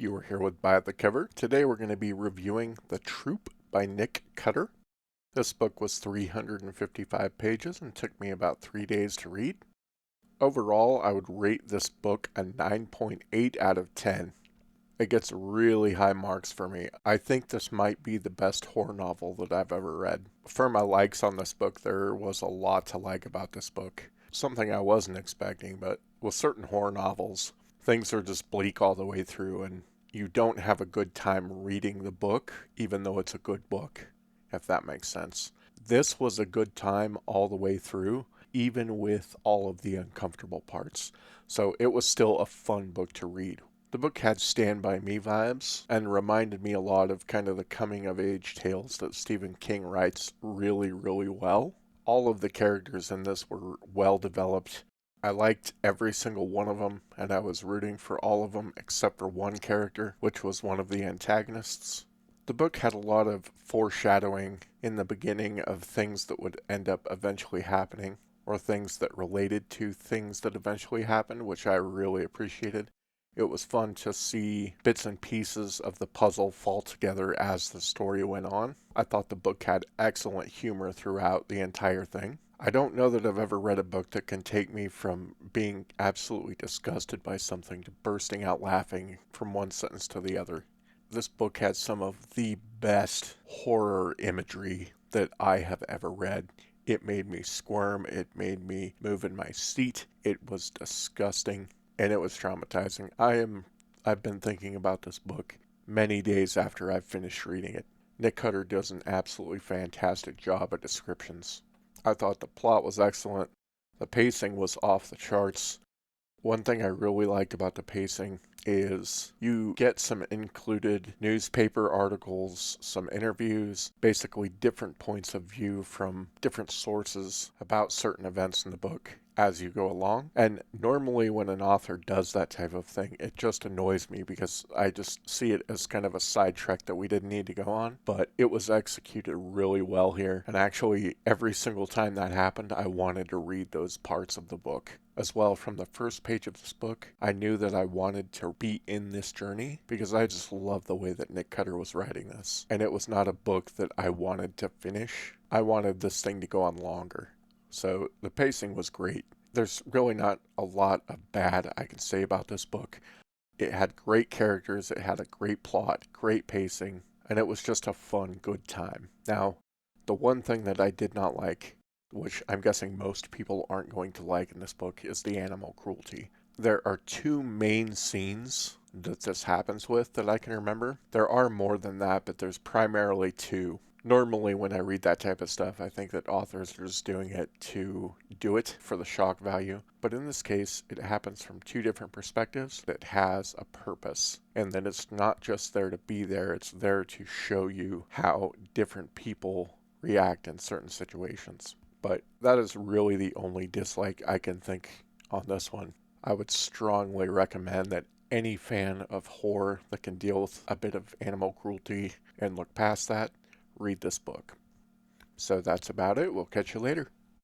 You are here with By the Cover. Today we're going to be reviewing The Troop by Nick Cutter. This book was 355 pages and took me about 3 days to read. Overall, I would rate this book a 9.8 out of 10. It gets really high marks for me. I think this might be the best horror novel that I've ever read. For my likes on this book, there was a lot to like about this book. Something I wasn't expecting, but with certain horror novels, things are just bleak all the way through, and you don't have a good time reading the book, even though it's a good book, if that makes sense. This was a good time all the way through, even with all of the uncomfortable parts. So it was still a fun book to read. The book had Stand By Me vibes and reminded me a lot of kind of the coming-of-age tales that Stephen King writes really, really well. All of the characters in this were well developed. I liked every single one of them, and I was rooting for all of them except for one character, which was one of the antagonists. The book had a lot of foreshadowing in the beginning of things that would end up eventually happening, or things that related to things that eventually happened, which I really appreciated. It was fun to see bits and pieces of the puzzle fall together as the story went on. I thought the book had excellent humor throughout the entire thing. I don't know that I've ever read a book that can take me from being absolutely disgusted by something to bursting out laughing from one sentence to the other. This book had some of the best horror imagery that I have ever read. It made me squirm. It made me move in my seat. It was disgusting. And it was traumatizing. I've been thinking about this book many days after I've finished reading it. Nick Cutter does an absolutely fantastic job at descriptions. I thought the plot was excellent. The pacing was off the charts. One thing I really liked about the pacing is you get some included newspaper articles, some interviews, basically different points of view from different sources about certain events in the book as you go along. And normally when an author does that type of thing, it just annoys me because I just see it as kind of a sidetrack that we didn't need to go on. But it was executed really well here. And actually, every single time that happened, I wanted to read those parts of the book. As well, from the first page of this book, I knew that I wanted to be in this journey because I just love the way that Nick Cutter was writing this. And it was not a book that I wanted to finish. I wanted this thing to go on longer. So the pacing was great. There's really not a lot of bad I can say about this book. It had great characters, it had a great plot, great pacing, and it was just a fun, good time. Now, the one thing that I did not like, which I'm guessing most people aren't going to like in this book, is the animal cruelty. There are two main scenes that this happens with that I can remember. There are more than that, but there's primarily two. Normally, when I read that type of stuff, I think that authors are just doing it to do it for the shock value. But in this case, it happens from two different perspectives that has a purpose. And that it's not just there to be there, it's there to show you how different people react in certain situations. But that is really the only dislike I can think on this one. I would strongly recommend that any fan of horror that can deal with a bit of animal cruelty and look past that, read this book. So that's about it. We'll catch you later.